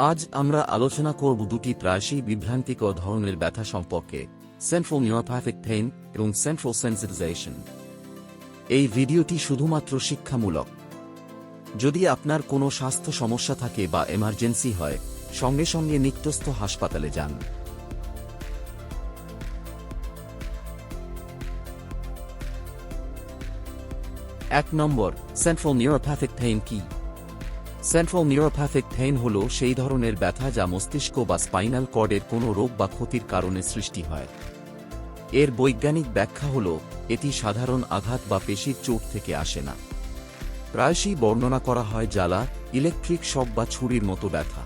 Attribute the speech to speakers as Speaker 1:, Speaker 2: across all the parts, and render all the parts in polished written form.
Speaker 1: আজ আমরা আলোচনা করব দুটি প্রায়শই বিভ্রান্তিকর ধরনের ব্যথা সম্পর্কে, সেন্ট্রাল নিউরোপ্যাথিক পেইন এবং সেন্ট্রাল সেন্সিটাইজেশন। এই ভিডিওটি শুধুমাত্র শিক্ষামূলক। যদি আপনার কোনো স্বাস্থ্য সমস্যা থাকে বা এমার্জেন্সি হয়, সঙ্গে সঙ্গে নিকটস্থ হাসপাতালে যান। 1 নম্বর, সেন্ট্রাল নিউরোপ্যাথিক পেইন কি? সেন্ট্রাল নিউরোপ্যাথিক পেইন হল সেই ধরনের ব্যথা যা মস্তিষ্ক বা স্পাইনাল কর্ডের কোনো রোগ বা ক্ষতির কারণে সৃষ্টি হয়। এর বৈজ্ঞানিক ব্যাখ্যা হল এটি সাধারণ আঘাত বা পেশির চোট থেকে আসে না। প্রায়শই বর্ণনা করা হয় জ্বালা, ইলেকট্রিক শক বা ছুরির মতো ব্যথা।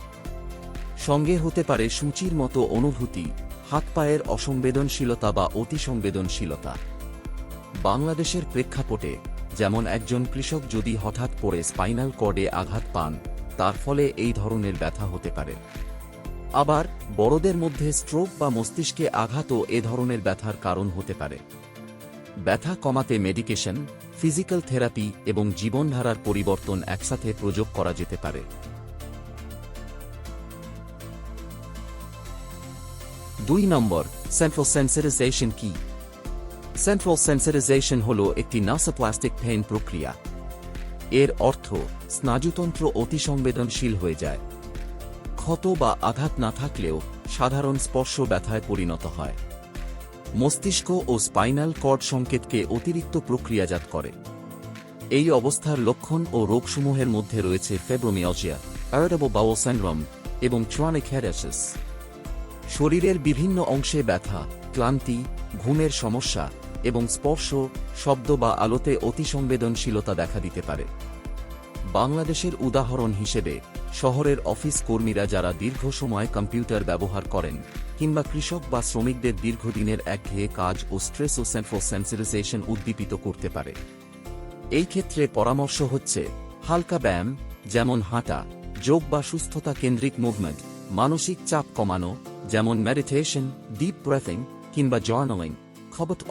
Speaker 1: সঙ্গে হতে পারে সূচির মতো অনুভূতি, হাত পায়ের অসংবেদনশীলতা বা অতিসংবেদনশীলতা। বাংলাদেশের প্রেক্ষাপটে, যেমন একজন কৃষক যদি হঠাৎ করে স্পাইনাল কর্ডে আঘাত পান, তার ফলে এই ধরনের ব্যথা হতে পারে। আবার বড়দের মধ্যে স্ট্রোক বা মস্তিষ্কে আঘাতও এ ধরনের ব্যথার কারণ হতে পারে। ব্যথা কমাতে মেডিকেশন, ফিজিক্যাল থেরাপি এবং জীবনধারার পরিবর্তন একসাথে প্রয়োগ করা যেতে পারে। 2 নম্বর, সেন্ট্রাল সেন্সিটাইজেশন কি? সেন্ট্রাল সেন্সিটাইজেশন হল একটি নার্ভোপ্লাস্টিক পেইন প্রক্রিয়া। এর অর্থ স্নায়ুতন্ত্র অতিসংবেদনশীল হয়ে যায়। ক্ষত বা আঘাত না থাকলেও সাধারণ স্পর্শ ব্যথায় পরিণত হয়। মস্তিষ্ক ও স্পাইনাল কর্ড সংকেতকে অতিরিক্ত প্রক্রিয়াজাত করে। এই অবস্থার লক্ষণ ও রোগসমূহের মধ্যে রয়েছে ফিব্রোমিয়ালজিয়া, ইরিটেবল বাউল সিনড্রোম এবং ক্রনিক হেডেক। শরীরের বিভিন্ন অংশে ব্যথা, ক্লান্তি, ঘুমের সমস্যা এবং স্পর্শ, শব্দ বা আলোতে অতিসংবেদনশীলতা দেখা দিতে পারে। বাংলাদেশের উদাহরণ হিসেবে, শহরের অফিস কর্মীরা যারা দীর্ঘ সময় কম্পিউটার ব্যবহার করেন, কিংবা কৃষক বা শ্রমিকদের দীর্ঘদিনের একঘেয়ে কাজ ও স্ট্রেস ও সেন্ট্রাল সেন্সিটাইজেশন উদ্দীপিত করতে পারে। এই ক্ষেত্রে পরামর্শ হচ্ছে হালকা ব্যায়াম, যেমন হাঁটা, যোগ বা সুস্থতা কেন্দ্রিক মুভমেন্ট, মানসিক চাপ কমানো, যেমন মেডিটেশন, ডিপ ব্রেথিং কিংবা জার্নালিং,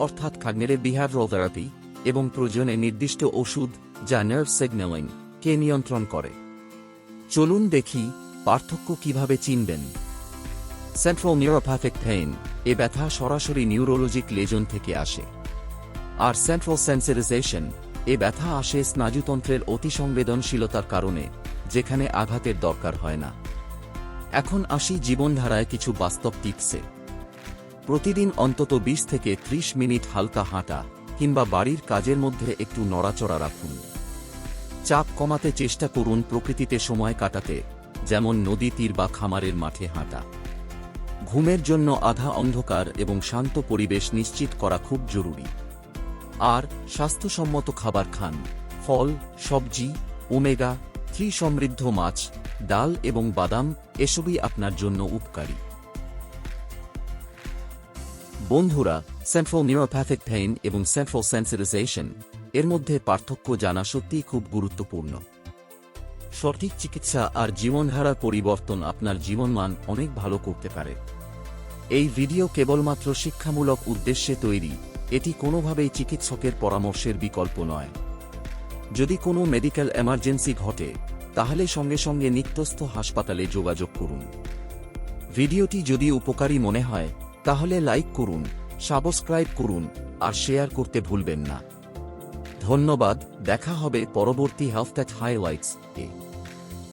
Speaker 1: অর্থাৎ কগনিটিভ বিহেভিয়ারাল থেরাপি, এবং প্রয়োজনে নির্দিষ্ট ওষুধ যা নার্ভ সিগন্যালিং কে নিয়ন্ত্রণ করে। চলুন দেখি পার্থক্য কিভাবে চিনবেন। সেন্ট্রাল নিউরোপ্যাথিক পেইন, এ ব্যথা সরাসরি নিউরোলজিক লেজন থেকে আসে। আর সেন্ট্রাল সেন্সিটাইজেশন, এ ব্যথা আসে স্নায়ুতন্ত্রের অতিসংবেদনশীলতার কারণে, যেখানে আঘাতের দরকার হয় না। এখন আসি জীবনধারায় কিছু বাস্তব টিপসে। প্রতিদিন অন্তত 20 থেকে 30 মিনিট হালকা হাঁটা কিংবা বাড়ির কাজের মধ্যে একটু নড়াচড়া রাখুন। চাপ কমাতে চেষ্টা করুন প্রকৃতিতে সময় কাটাতে, যেমন নদী তীর বা খামারের মাঠে হাঁটা। ঘুমের জন্য আধা অন্ধকার এবং শান্ত পরিবেশ নিশ্চিত করা খুব জরুরি। আর স্বাস্থ্যসম্মত খাবার খান, ফল, সবজি, ওমেগা 3 সমৃদ্ধ মাছ, ডাল এবং বাদাম, এসবই আপনার জন্য উপকারী। বন্ধুরা, সেন্ট্রাল নিউরোপ্যাথিক পেইন এবং সেন্ট্রাল সেন্সিটাইজেশন এর মধ্যে পার্থক্য জানা সত্যিই খুব গুরুত্বপূর্ণ। সঠিক চিকিৎসা আর জীবনধারার পরিবর্তন আপনার জীবনমান অনেক ভালো করতে পারে। এই ভিডিও কেবলমাত্র শিক্ষামূলক উদ্দেশ্যে তৈরি, এটি কোনোভাবেই চিকিৎসকের পরামর্শের বিকল্প নয়। যদি কোনো মেডিকেল এমার্জেন্সি ঘটে, তাহলে সঙ্গে সঙ্গে নিকটস্থ হাসপাতালে যোগাযোগ করুন। ভিডিওটি যদি উপকারী মনে হয়, তাহলে লাইক করুন, সাবস্ক্রাইব করুন আর শেয়ার করতে ভুলবেন না। ধন্যবাদ। দেখা হবে পরবর্তী হেলথ টেক হাইলাইটস এ।